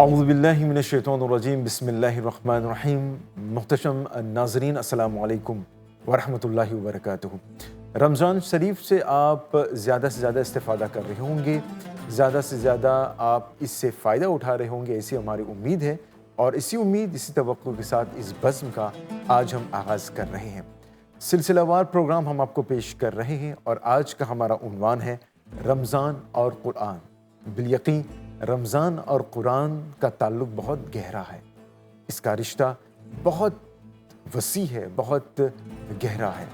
اعوذ باللہ من الشیطان الرجیم، بسم اللہ الرحمن الرحیم۔ محتشم ناظرین، السلام علیکم ورحمۃ اللہ وبرکاتہ۔ رمضان شریف سے آپ زیادہ سے زیادہ استفادہ کر رہے ہوں گے، زیادہ سے زیادہ آپ اس سے فائدہ اٹھا رہے ہوں گے، ایسی ہماری امید ہے، اور اسی امید، اسی توقع کے ساتھ اس بزم کا آج ہم آغاز کر رہے ہیں۔ سلسلہ وار پروگرام ہم آپ کو پیش کر رہے ہیں، اور آج کا ہمارا عنوان ہے رمضان اور قرآن۔ بالیقین رمضان اور قرآن کا تعلق بہت گہرا ہے، اس کا رشتہ بہت وسیع ہے، بہت گہرا ہے،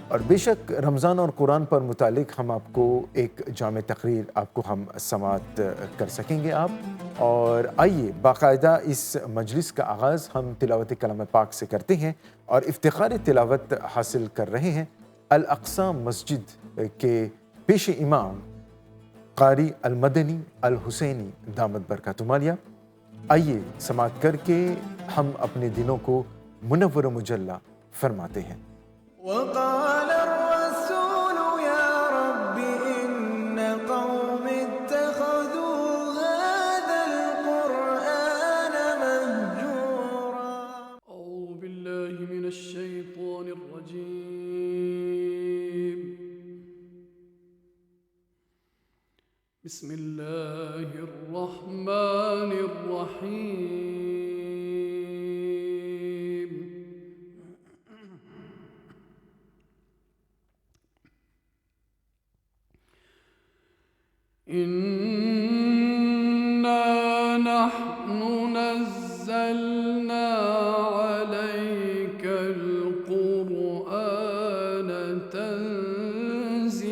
اور بے شک رمضان اور قرآن پر متعلق ہم آپ کو ایک جامع تقریر آپ کو ہم سماعت کر سکیں گے آپ۔ اور آئیے باقاعدہ اس مجلس کا آغاز ہم تلاوت کلام پاک سے کرتے ہیں، اور افتخار تلاوت حاصل کر رہے ہیں الاقصی مسجد کے پیش امام قاری المدنی الحسینی دامت برکاتہ عالیہ۔ آئیے سماعت کر کے ہم اپنے دلوں کو منور و مجلہ فرماتے ہیں۔ وقال الرسول يا رب إن قوم اتخذوا هذا القرآن مهجورا أعوذ بالله من الشيطان الرجيم بسم الله الرحمن الرحيم إنا نحن نزلنا عليك القرآن تنزيلا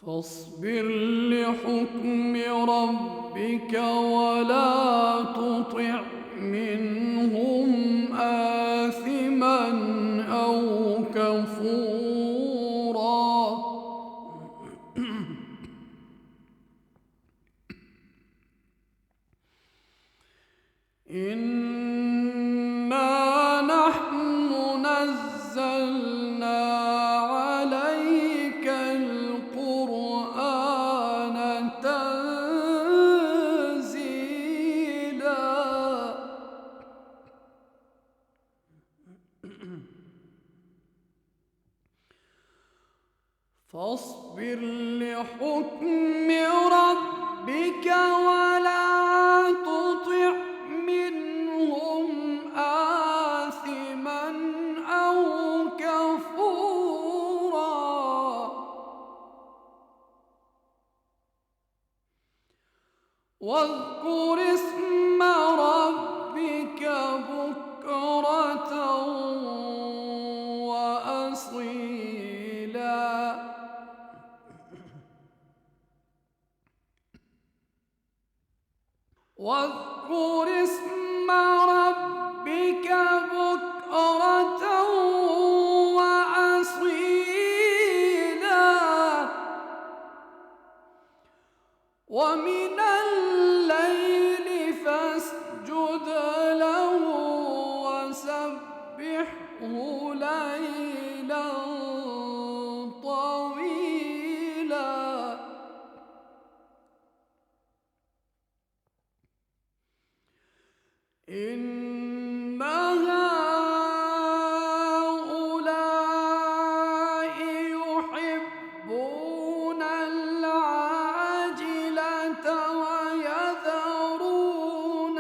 فاصبر لحكم ربك ولا تطع منهم آثما أو كفورا إنا نحن نزلنا عليك القرآن تنزيلا فاصبر لحكم ربك ولا تطع منهم آثما أو كفورا واذكر اسم ربك بكرة وأصيلا واذكر اسم ربك بكرة وأصيلا ومن الليل فاسجد له وسبحه ليلا طويلا إن هؤلاء يحبون العاجلة ويذرون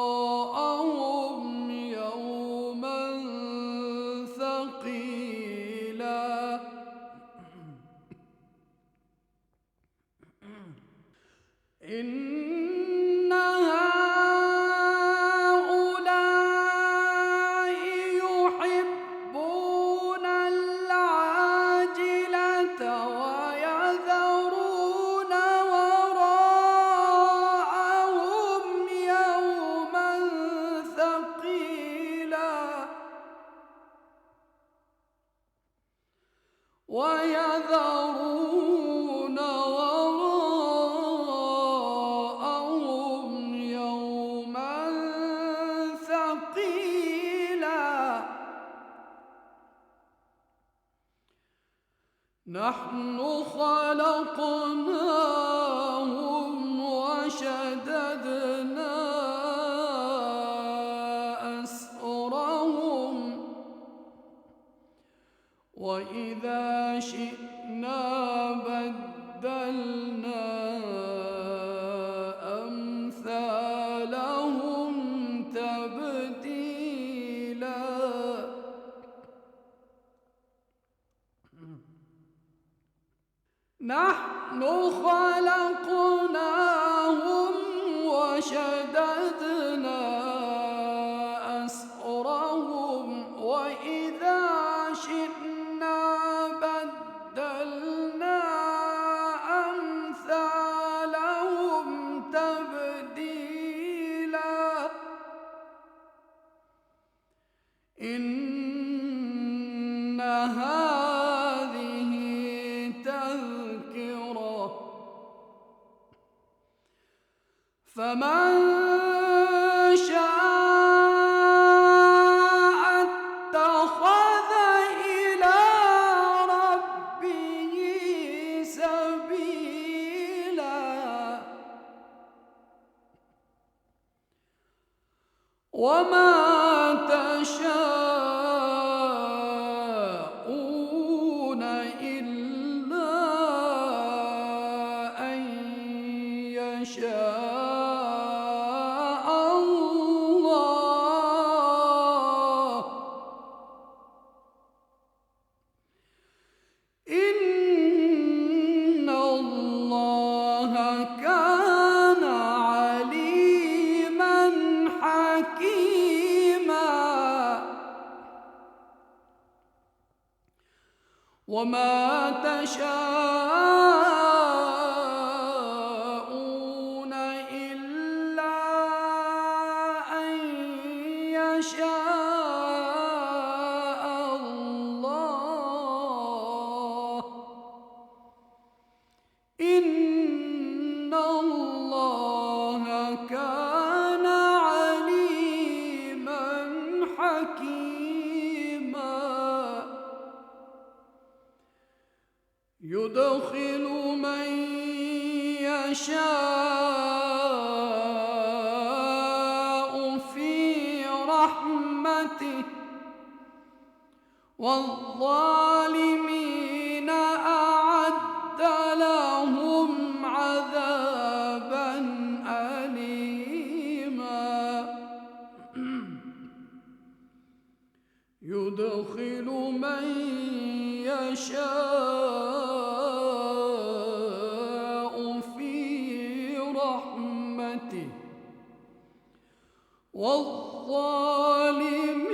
وراءهم يوما ثقيلا إن هؤلاء يحبون العاجلة ويذرون وراءهم يوما ثقيلا ويذرون وراءهم نحن خلقناهم وشددنا أسرهم وإذا شئنا بدلنا أمثالهم تبديلا. نحن خلقناهم وشددنا أسرهم وإذا شئنا بدلنا أمثالهم تبديلا. إن هذه تذكرة فمن شاء اتخذ إلى ربه سبيلا. وما تشاءون إلا أن يشاء الله. إن الله كان عليما حكيما. وما تشاءون إلا أن يشاء الله. إن الله كان عليما حكيما. يدخل من يشاء في رحمته والظالمين أعد لهم عذابا أليما. يدخل من يشاء في رحمته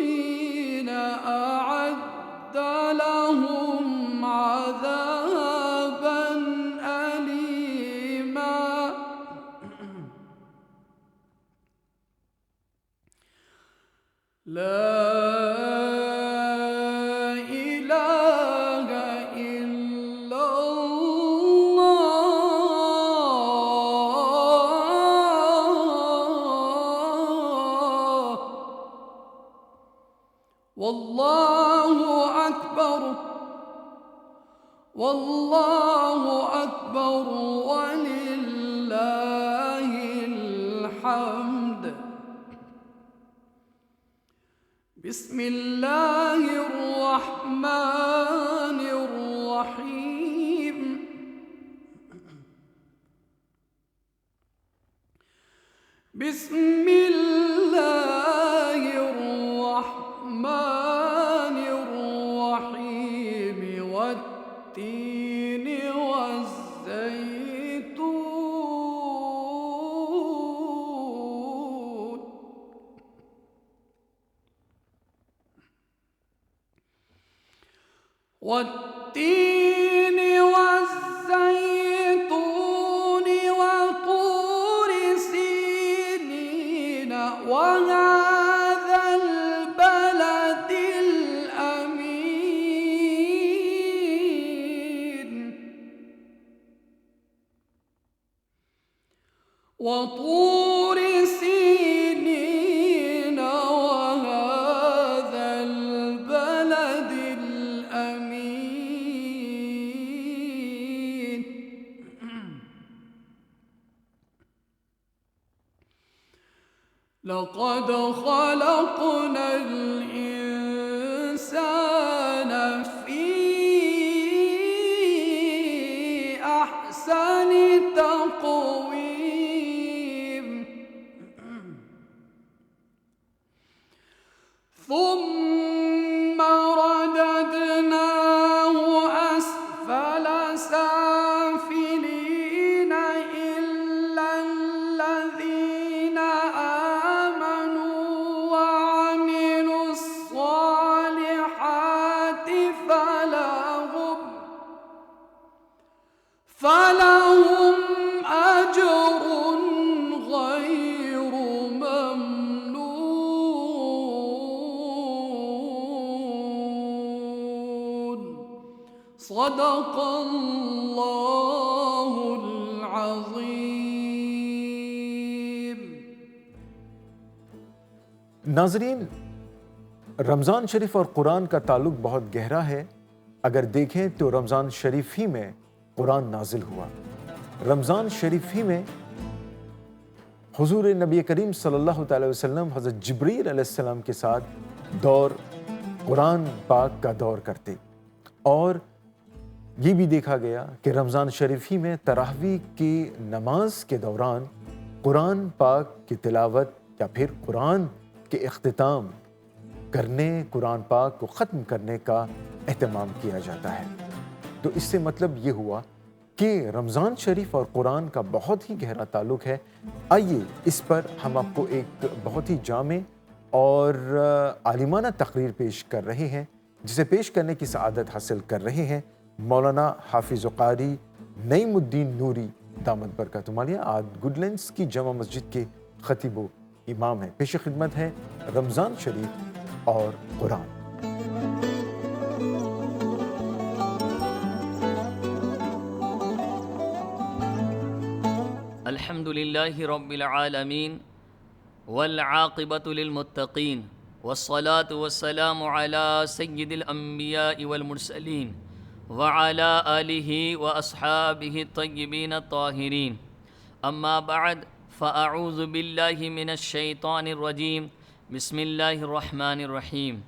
والظالمين أعد لهم عذابا أليما. لا إله إلا الله. والله أكبر. والله أكبر ولله الحمد. بسم الله الرحمن الرحيم. بسم الله الرحمن الرحيم. والتين والزيتون. والتين والزيتون وطور سينين وهذا البلد الأمين. وطور سينين وهذا البلد الأمين. لقد خلقنا الإنسان في أحسن تقويم ثم رددناه أسفل سافلين إلا الذين آمنوا وعملوا الصالحات فلهم أجر غير ممنون صدق الله العظيم. ناظرین، رمضان شریف اور قرآن کا تعلق بہت گہرا ہے. اگر دیکھیں تو رمضان شریف ہی میں قرآن نازل ہوا. رمضان شریف ہی میں حضور نبی کریم صلی اللہ تعالی وسلم حضرت جبریل علیہ السلام کے ساتھ قرآن پاک کا دور کرتے. اور یہ بھی دیکھا گیا کہ رمضان شریف ہی میں تراویح کی نماز کے دوران قرآن پاک کی تلاوت یا پھر قرآن کے اختتام کرنے، قرآن پاک کو ختم کرنے کا اہتمام کیا جاتا ہے. تو اس سے مطلب یہ ہوا کہ رمضان شریف اور قرآن کا بہت ہی گہرا تعلق ہے. آئیے اس پر ہم آپ کو ایک بہت ہی جامع اور عالمانہ تقریر پیش کر رہے ہیں، جسے پیش کرنے کی سعادت حاصل کر رہے ہیں مولانا حافظ قاری نعیم الدین نوری دامت برکاتہ عالیہ. آج گڈلینڈز کی جامع مسجد کے خطیب و امام ہیں. پیش خدمت ہے رمضان شریف اور قرآن. الحمد للہ رب العالمین والعاقبۃ للمتقین والصلاة والسلام علی سید الانبیاء والمرسلین وعلی آلہ واصحابہ الطیبین الطاہرین. اما بعد فاعوذ باللہ من الشیطان الرجیم. بسم اللہ الرحمن الرحیم.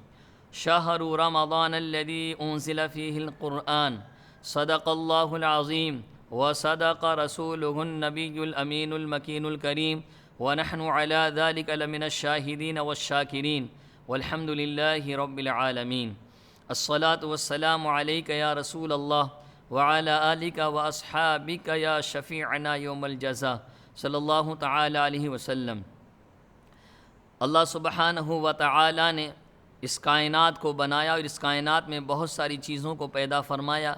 شہر رمضان الذی انزل فیہ القرآن صدق اللہ العظیم وصدق رسوله النبی الامین المکین الکریم ونحن على ذلك لمن الشاہدین والشاکرین والحمد للہ رب العالمین. الصلاة والسلام علیک یا رسول اللہ وعلى آلک واصحابک یا شفیعنا یوم الجزا صلی اللہ تعالی علیہ وسلم. اللہ سبحانہ و تعالی نے اس کائنات کو بنایا اور اس کائنات میں بہت ساری چیزوں کو پیدا فرمایا.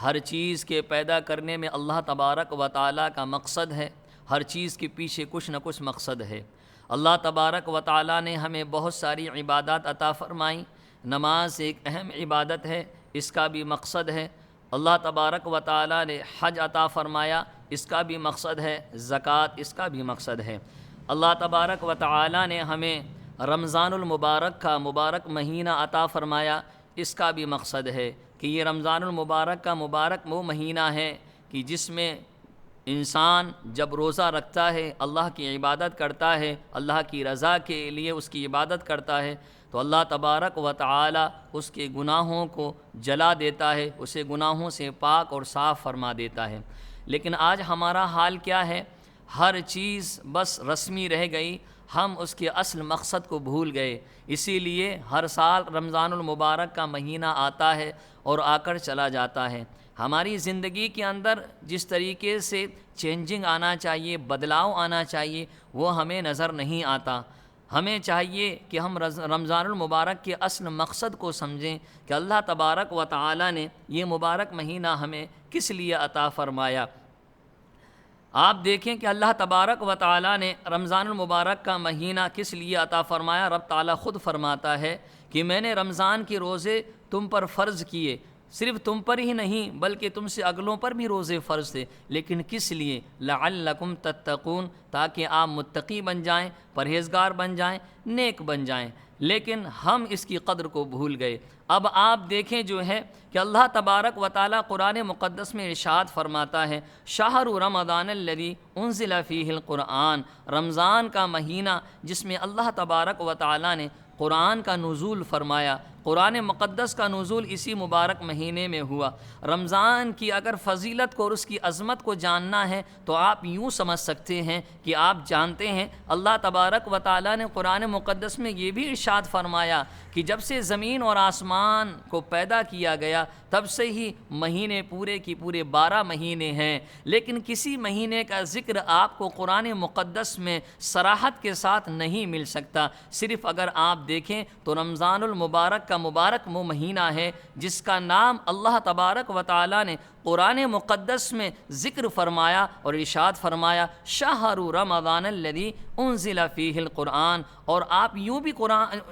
ہر چیز کے پیدا کرنے میں اللہ تبارک و تعالیٰ کا مقصد ہے. ہر چیز کے پیچھے کچھ نہ کچھ مقصد ہے. اللہ تبارک و تعالیٰ نے ہمیں بہت ساری عبادات عطا فرمائیں. نماز ایک اہم عبادت ہے، اس کا بھی مقصد ہے. اللہ تبارک و تعالیٰ نے حج عطا فرمایا، اس کا بھی مقصد ہے. زکوٰۃ، اس کا بھی مقصد ہے. اللہ تبارک و تعالیٰ نے ہمیں رمضان المبارک کا مبارک مہینہ عطا فرمایا، اس کا بھی مقصد ہے کہ یہ رمضان المبارک کا مبارک وہ مہینہ ہے کہ جس میں انسان جب روزہ رکھتا ہے، اللہ کی عبادت کرتا ہے، اللہ کی رضا کے لیے اس کی عبادت کرتا ہے، تو اللہ تبارک و تعالی اس کے گناہوں کو جلا دیتا ہے، اسے گناہوں سے پاک اور صاف فرما دیتا ہے. لیکن آج ہمارا حال کیا ہے؟ ہر چیز بس رسمی رہ گئی، ہم اس کے اصل مقصد کو بھول گئے. اسی لیے ہر سال رمضان المبارک کا مہینہ آتا ہے اور آ کر چلا جاتا ہے. ہماری زندگی کے اندر جس طریقے سے چینجنگ آنا چاہیے، بدلاؤ آنا چاہیے، وہ ہمیں نظر نہیں آتا. ہمیں چاہیے کہ ہم رمضان المبارک کے اصل مقصد کو سمجھیں کہ اللہ تبارک و تعالی نے یہ مبارک مہینہ ہمیں کس لیے عطا فرمایا. آپ دیکھیں کہ اللہ تبارک و تعالی نے رمضان المبارک کا مہینہ کس لیے عطا فرمایا. رب تعالی خود فرماتا ہے کہ میں نے رمضان کے روزے تم پر فرض کیے صرف تم پر ہی نہیں بلکہ تم سے اگلوں پر بھی روزے فرض تھے، لیکن کس لیے؟ لعلکم تتقون، تاکہ آپ متقی بن جائیں، پرہیزگار بن جائیں، نیک بن جائیں۔ لیکن ہم اس کی قدر کو بھول گئے۔ اب آپ دیکھیں جو ہے کہ اللہ تبارک و تعالیٰ قرآن مقدس میں ارشاد فرماتا ہے، شہر رمضان الذی انزل فیہ القرآن، رمضان کا مہینہ جس میں اللہ تبارک و تعالیٰ نے قرآن کا نزول فرمایا، قرآن مقدس کا نزول اسی مبارک مہینے میں ہوا۔ رمضان کی اگر فضیلت کو اور اس کی عظمت کو جاننا ہے تو آپ یوں سمجھ سکتے ہیں کہ آپ جانتے ہیں اللہ تبارک و تعالیٰ نے قرآن مقدس میں یہ بھی ارشاد فرمایا کہ جب سے زمین اور آسمان کو پیدا کیا گیا تب سے ہی مہینے پورے کی پورے 12 مہینے ہیں، لیکن کسی مہینے کا ذکر آپ کو قرآن مقدس میں صراحت کے ساتھ نہیں مل سکتا۔ صرف اگر آپ دیکھیں تو رمضان المبارک کا مبارک وہ مہینہ ہے جس کا نام اللہ تبارک و تعالیٰ نے قرآن مقدس میں ذکر فرمایا اور ارشاد فرمایا، شہر رمضان الذی انزل فیہ القرآن۔ اور آپ یوں بھی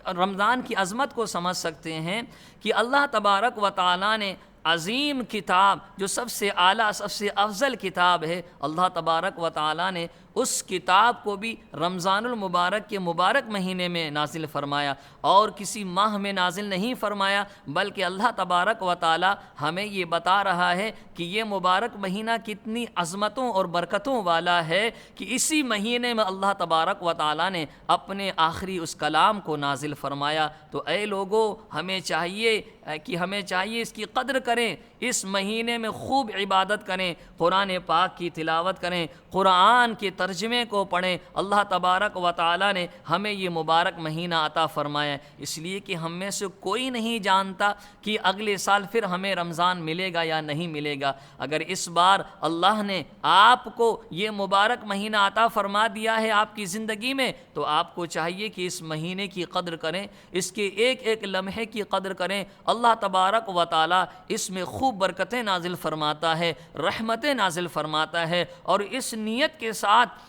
رمضان کی عظمت کو سمجھ سکتے ہیں کہ اللہ تبارک و تعالیٰ نے عظیم کتاب جو سب سے اعلیٰ سب سے افضل کتاب ہے، اللہ تبارک و تعالیٰ نے اس کتاب کو بھی رمضان المبارک کے مبارک مہینے میں نازل فرمایا، اور کسی ماہ میں نازل نہیں فرمایا، بلکہ اللہ تبارک و تعالی ہمیں یہ بتا رہا ہے کہ یہ مبارک مہینہ کتنی عظمتوں اور برکتوں والا ہے کہ اسی مہینے میں اللہ تبارک و تعالی نے اپنے آخری اس کلام کو نازل فرمایا۔ تو اے لوگو، ہمیں چاہیے اس کی قدر کریں، اس مہینے میں خوب عبادت کریں، قرآن پاک کی تلاوت کریں، قرآن کے ترجمے کو پڑھیں۔ اللہ تبارک و تعالی نے ہمیں یہ مبارک مہینہ عطا فرمایا، اس لیے کہ ہم میں سے کوئی نہیں جانتا کہ اگلے سال پھر ہمیں رمضان ملے گا یا نہیں ملے گا۔ اگر اس بار اللہ نے آپ کو یہ مبارک مہینہ عطا فرما دیا ہے آپ کی زندگی میں، تو آپ کو چاہیے کہ اس مہینے کی قدر کریں، اس کے ایک ایک لمحے کی قدر کریں۔ اللہ تبارک و تعالی اس میں خوب برکتیں نازل فرماتا ہے، رحمتیں نازل فرماتا ہے، اور اس نیت کے ساتھ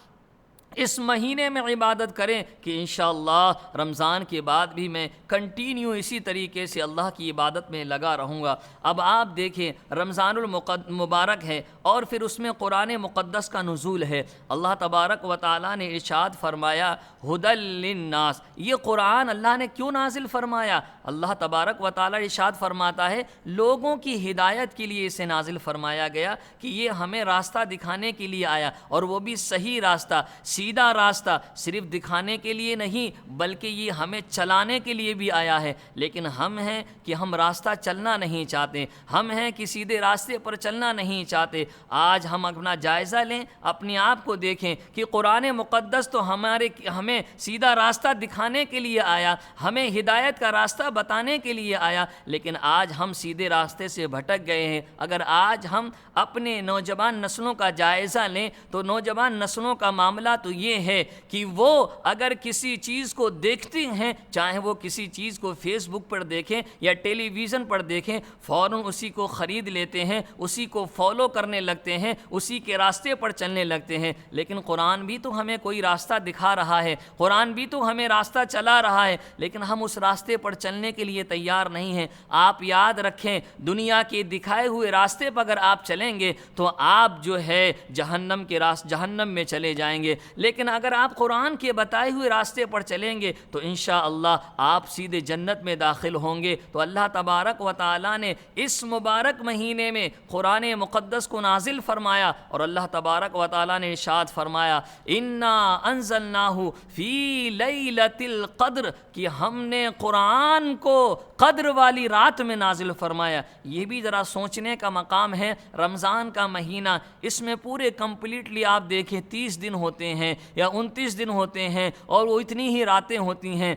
اس مہینے میں عبادت کریں کہ انشاءاللہ رمضان کے بعد بھی میں کنٹینیو اسی طریقے سے اللہ کی عبادت میں لگا رہوں گا۔ اب آپ دیکھیں، رمضان المبارک ہے اور پھر اس میں قرآن مقدس کا نزول ہے۔ اللہ تبارک و تعالیٰ نے ارشاد فرمایا ھدی للناس، یہ قرآن اللہ نے کیوں نازل فرمایا؟ اللہ تبارک و تعالیٰ ارشاد فرماتا ہے لوگوں کی ہدایت کے لیے اسے نازل فرمایا گیا کہ یہ ہمیں راستہ دکھانے کے لیے آیا، اور وہ بھی صحیح راستہ، سیدھا راستہ، صرف دکھانے کے لیے نہیں بلکہ یہ ہمیں چلانے کے لیے بھی آیا ہے۔ لیکن ہم ہیں کہ ہم راستہ چلنا نہیں چاہتے، ہم ہیں کہ سیدھے راستے پر چلنا نہیں چاہتے۔ آج ہم اپنا جائزہ لیں، اپنے آپ کو دیکھیں کہ قرآن مقدس تو ہمیں سیدھا راستہ دکھانے کے لیے آیا، ہمیں ہدایت کا راستہ بتانے کے لیے آیا، لیکن آج ہم سیدھے راستے سے بھٹک گئے ہیں۔ اگر آج ہم اپنے نوجوان نسلوں کا جائزہ لیں تو نوجوان نسلوں کا معاملہ تو یہ ہے کہ وہ اگر کسی چیز کو دیکھتے ہیں، چاہے وہ کسی چیز کو فیس بک پر دیکھیں یا ٹیلی ویژن پر دیکھیں، فوراً اسی کو خرید لیتے ہیں، اسی کو فالو کرنے لگتے ہیں، اسی کے راستے پر چلنے لگتے ہیں۔ لیکن قرآن بھی تو ہمیں کوئی راستہ دکھا رہا ہے، قرآن بھی تو ہمیں راستہ چلا رہا ہے، لیکن ہم اس راستے پر چلنے کے لیے تیار نہیں ہیں۔ آپ یاد رکھیں، دنیا کے دکھائے ہوئے راستے پر اگر آپ چلیں گے تو آپ جو ہے جہنم میں چلے جائیں گے، لیکن اگر آپ قرآن کے بتائے ہوئے راستے پر چلیں گے تو انشاءاللہ آپ سیدھے جنت میں داخل ہوں گے۔ تو اللہ تبارک و تعالی نے اس مبارک مہینے میں قرآن مقدس کو نازل فرمایا، اور اللہ تبارک و تعالی نے ارشاد فرمایا انا انزلناہ فی لیلۃ القدر، کہ ہم نے قرآن کو قدر والی رات میں نازل فرمایا۔ یہ بھی ذرا سوچنے کا مقام ہے۔ رمضان کا مہینہ، اس میں پورے کمپلیٹلی آپ دیکھیں 30 دن ہوتے ہیں یا 29 دن ہوتے ہیں، اور وہ اتنی ہی راتیں ہوتی ہیں،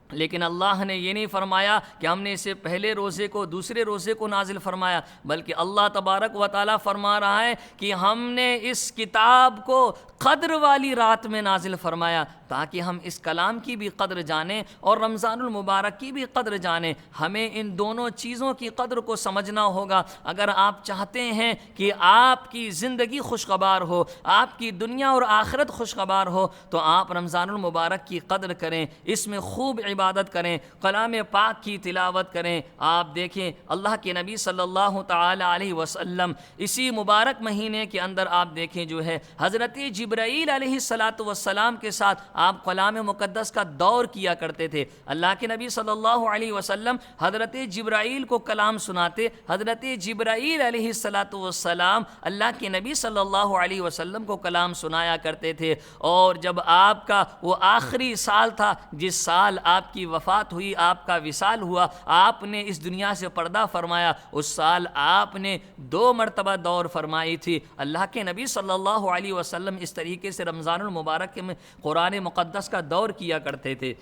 لیکن اللہ نے یہ نہیں فرمایا کہ ہم نے اسے پہلے روزے کو دوسرے روزے کو نازل فرمایا، بلکہ اللہ تبارک و تعالیٰ فرما رہا ہے کہ ہم نے اس کتاب کو قدر والی رات میں نازل فرمایا، تاکہ ہم اس کلام کی بھی قدر جانیں اور رمضان المبارک کی بھی قدر جانیں۔ ہمیں ان دونوں چیزوں کی قدر کو سمجھنا ہوگا۔ اگر آپ چاہتے ہیں کہ آپ کی زندگی خوشگوار ہو، آپ کی دنیا اور آخرت خوشگوار ہو، تو آپ رمضان المبارک کی قدر کریں، اس میں خوب عبادت کریں، کلام پاک کی تلاوت کریں۔ آپ دیکھیں اللہ کے نبی صلی اللہ تعالی علیہ وسلم اسی مبارک مہینے کے اندر آپ دیکھیں جو ہے حضرت جبرائیل علیہ السلام کے ساتھ آپ کلام مقدس کا دور کیا کرتے تھے۔ اللہ کے نبی صلی اللہ علیہ وسلم حضرت جبرائیل کو کلام سناتے، حضرت جبرائیل علیہ السلام اللہ کے نبی صلی اللہ علیہ وسلم کو کلام سنایا کرتے تھے۔ اور جب آپ کا وہ آخری سال تھا، جس سال آپ کی وفات ہوئی، آپ کا وصال ہوا، آپ نے اس دنیا سے پردہ فرمایا، اس سال آپ نے 2 مرتبہ دور فرمائی تھی۔ اللہ کے نبی صلی اللہ علیہ وسلم اس طریقے سے رمضان المبارک میں قرآن مقدس کا دور کیا کرتے تھے۔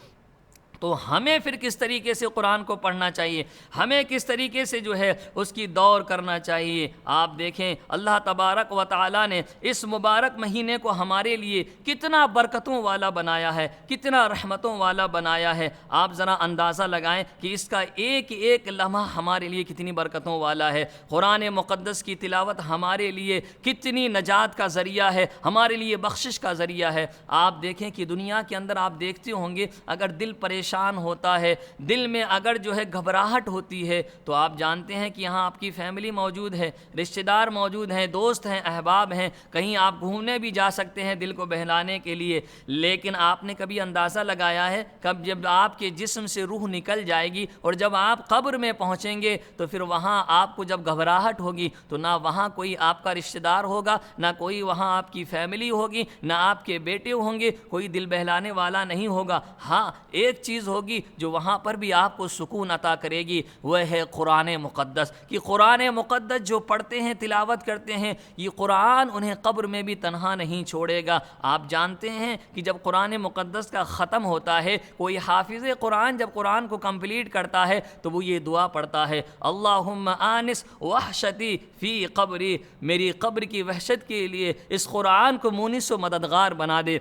تو ہمیں پھر کس طریقے سے قرآن کو پڑھنا چاہیے، ہمیں کس طریقے سے جو ہے اس کی دور کرنا چاہیے۔ آپ دیکھیں اللہ تبارک و تعالیٰ نے اس مبارک مہینے کو ہمارے لیے کتنا برکتوں والا بنایا ہے، کتنا رحمتوں والا بنایا ہے۔ آپ ذرا اندازہ لگائیں کہ اس کا ایک ایک لمحہ ہمارے لیے کتنی برکتوں والا ہے۔ قرآن مقدس کی تلاوت ہمارے لیے کتنی نجات کا ذریعہ ہے، ہمارے لیے بخشش کا ذریعہ ہے۔ آپ دیکھیں کہ دنیا کے اندر آپ دیکھتے ہوں گے اگر دل پریشان ہوتا ہے، دل میں اگر جو ہے گھبراہٹ ہوتی ہے، تو آپ جانتے ہیں کہ یہاں آپ کی فیملی موجود ہے، رشتہ دار موجود ہیں، دوست ہیں، احباب ہیں، کہیں آپ گھومنے بھی جا سکتے ہیں دل کو بہلانے کے لیے۔ لیکن آپ نے کبھی اندازہ لگایا ہے کب جب آپ کے جسم سے روح نکل جائے گی اور جب آپ قبر میں پہنچیں گے تو پھر وہاں آپ کو جب گھبراہٹ ہوگی تو نہ وہاں کوئی آپ کا رشتہ دار ہوگا، نہ کوئی وہاں آپ کی فیملی ہوگی، نہ آپ کے بیٹے ہوں گے، کوئی دل بہلانے والا نہیں ہوگا۔ ہاں ایک چیز ہوگی جو وہاں پر بھی آپ کو سکون عطا کرے گی، وہ ہے قرآن مقدس۔ کہ قرآن مقدس جو پڑھتے ہیں، تلاوت کرتے ہیں، یہ قرآن انہیں قبر میں بھی تنہا نہیں چھوڑے گا۔ آپ جانتے ہیں کہ جب قرآن مقدس کا ختم ہوتا ہے، کوئی حافظ قرآن جب قرآن کو کمپلیٹ کرتا ہے تو وہ یہ دعا پڑھتا ہے، اللہم آنس وحشتی فی قبری، میری قبر کی وحشت کے لیے اس قرآن کو مونس و مددگار بنا دے۔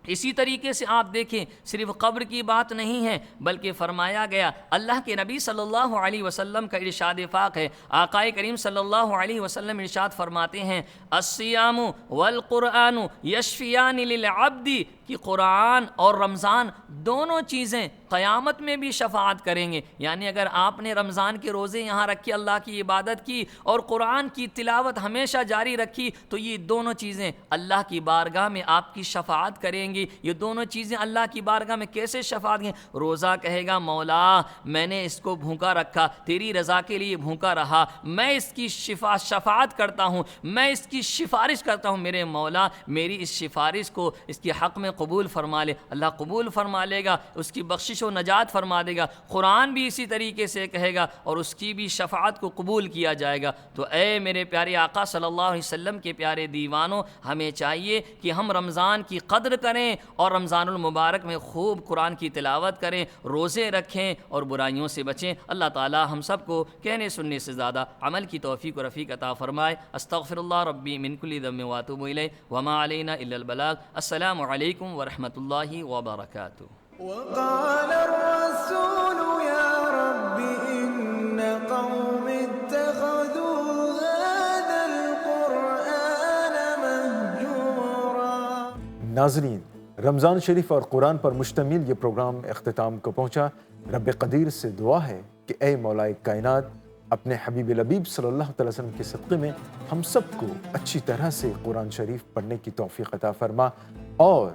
اسی طریقے سے آپ دیکھیں صرف قبر کی بات نہیں ہے بلکہ فرمایا گیا، اللہ کے نبی صلی اللہ علیہ وسلم کا ارشاد پاک ہے، آقا کریم صلی اللہ علیہ وسلم ارشاد فرماتے ہیں، الصیام والقرآن یشفیان للعبد، کہ قرآن اور رمضان دونوں چیزیں قیامت میں بھی شفاعت کریں گے۔ یعنی اگر آپ نے رمضان کے روزے یہاں رکھی، اللہ کی عبادت کی اور قرآن کی تلاوت ہمیشہ جاری رکھی، تو یہ دونوں چیزیں اللہ کی بارگاہ میں آپ کی شفاعت کریں گی۔ یہ دونوں چیزیں اللہ کی بارگاہ میں کیسے شفاعت کریں؟ روزہ کہے گا مولا میں نے اس کو بھوکا رکھا، تیری رضا کے لیے بھوکا رہا، میں اس کی شفاعت کرتا ہوں، میں اس کی سفارش کرتا ہوں، میرے مولا میری اس سفارش کو اس کے حق میں قبول فرما لے۔ اللہ قبول فرما لے گا، اس کی بخشش و نجات فرما دے گا۔ قرآن بھی اسی طریقے سے کہے گا اور اس کی بھی شفاعت کو قبول کیا جائے گا۔ تو اے میرے پیارے آقا صلی اللہ علیہ وسلم کے پیارے دیوانوں، ہمیں چاہیے کہ ہم رمضان کی قدر کریں اور رمضان المبارک میں خوب قرآن کی تلاوت کریں، روزے رکھیں اور برائیوں سے بچیں۔ اللہ تعالی ہم سب کو کہنے سننے سے زیادہ عمل کی توفیق و رفیق عطا فرمائے۔ استغفر اللہ ربی من کل ذنب واتوب الیہ وما علینا الا البلاغ۔ السلام علیکم ورحمۃ اللہ وبرکاتہ۔ وقال الرسول يا رب إن قوم اتخذوا هذا القرآن مهجورا۔ ناظرین، رمضان شریف اور قرآن پر مشتمل یہ پروگرام اختتام کو پہنچا۔ رب قدیر سے دعا ہے کہ اے مولا کائنات اپنے حبیب لبیب صلی اللہ علیہ وسلم کے صدقے میں ہم سب کو اچھی طرح سے قرآن شریف پڑھنے کی توفیق عطا فرما، اور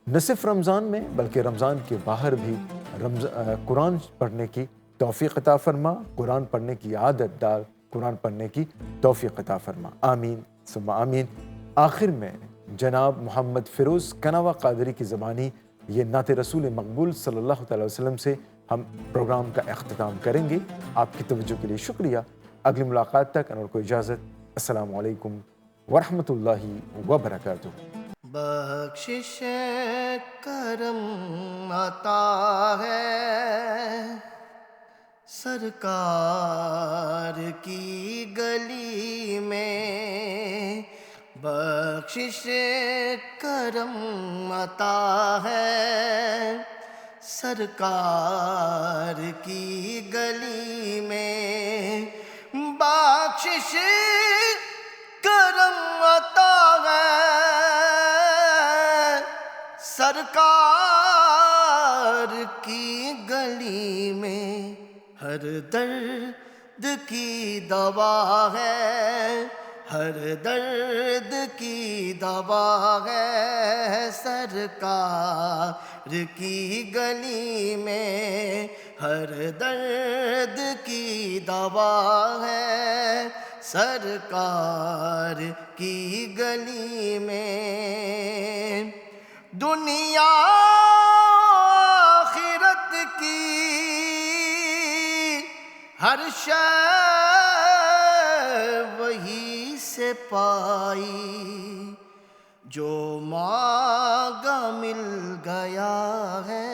نہ صرف رمضان میں بلکہ رمضان کے باہر بھی قرآن پڑھنے کی توفیق عطا فرما، قرآن پڑھنے کی عادت ڈال، قرآن پڑھنے کی توفیق عطا فرما، آمین ثم آمین۔ آخر میں جناب محمد فیروز کناوا قادری کی زبانی یہ نعت رسول مقبول صلی اللہ تعالی وسلم سے ہم پروگرام کا اختتام کریں گے۔ آپ کی توجہ کے لیے شکریہ۔ اگلی ملاقات تک انور کو اجازت۔ السلام علیکم ورحمۃ اللہ وبرکاتہ۔ بخشش کرم عطا ہے سرکار کی گلی میں، بخشش کرم عطا ہے سرکار کی گلی میں، بخشش کرم عطا ہے سرکار کی ہر درد کی دوا ہے، ہر درد کی دوا ہے، سرکار کی گلی میں ہر درد کی دوا ہے، سرکار کی گلی میں دنیا آخرت کی ہر شے وہی سے پائی، جو مانگا مل گیا ہے،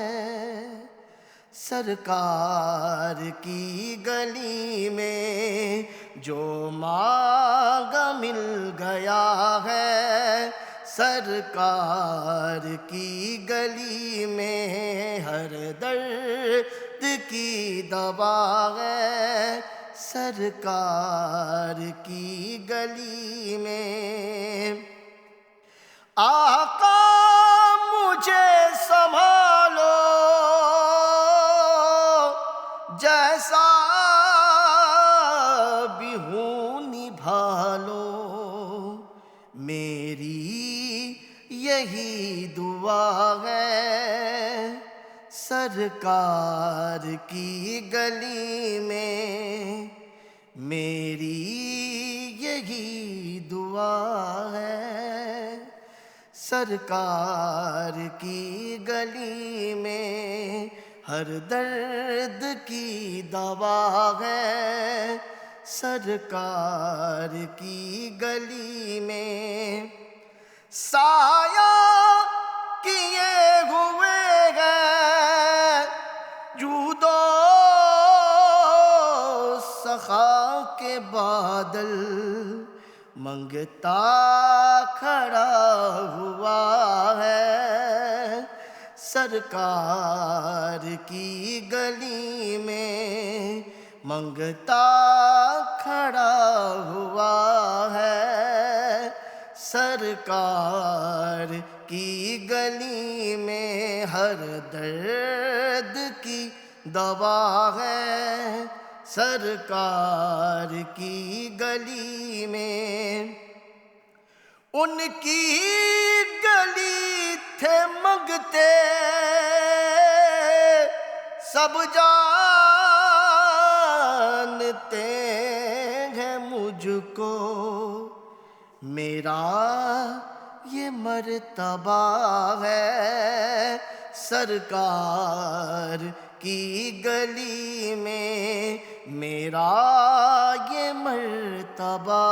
سرکار کی گلی میں جو مانگا مل گیا ہے، سرکار کی گلی میں ہر درد کی دوا ہے، سرکار کی گلی میں آقا مجھے سنبھالو، جیسا بھی ہوں نبھالو، میری یہی دعا ہے، سرکار کی گلی میں میری یہی دعا ہے، سرکار کی گلی میں ہر درد کی دوا ہے، سرکار کی گلی میں سایہ کیے ہوئے ہیں جود و سخا کے بادل، منگتا کھڑا ہوا ہے، سرکار کی گلی میں منگتا کھڑا ہوا ہے، سرکار کی گلی میں ہر درد کی دوا ہے، سرکار کی گلی میں ان کی گلی تھے منگتے سب جانتے ہیں مجھ کو، میرا یہ مرتبہ ہے، سرکار کی گلی میں میرا یہ مرتبہ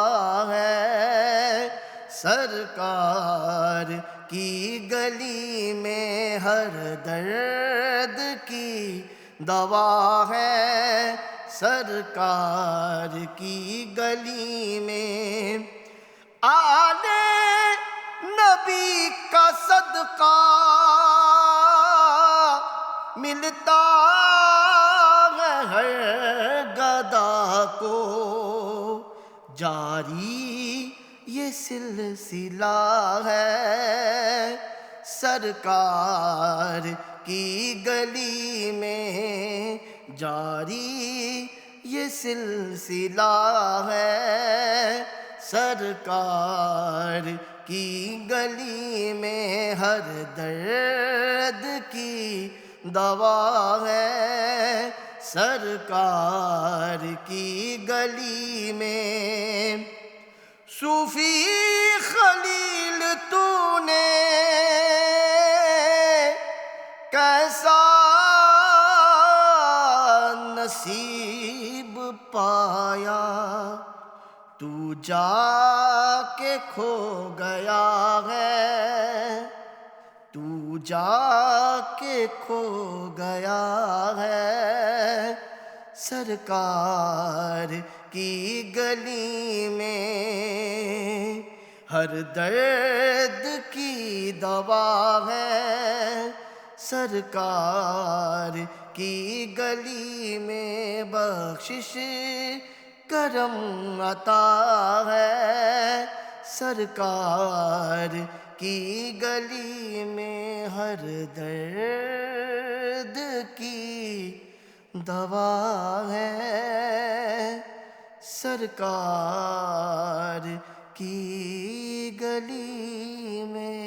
ہے، سرکار کی گلی میں ہر درد کی دوا ہے، سرکار کی گلی میں آل نبی کا صدقہ ملتا ہے ہر گدا کو، جاری یہ سلسلہ ہے، سرکار کی گلی میں جاری یہ سلسلہ ہے، سرکار کی گلی میں ہر درد کی دوا ہے، سرکار کی گلی میں صوفی خلیل تو نے کیسا نصیب پایا، تو جا کے کھو گیا ہے، تو جا کے کھو گیا ہے، سرکار کی گلی میں ہر درد کی دوا ہے، سرکار کی گلی میں بخشش کرم عطا ہے، سرکار کی گلی میں ہر درد کی دوا ہے سرکار کی گلی میں.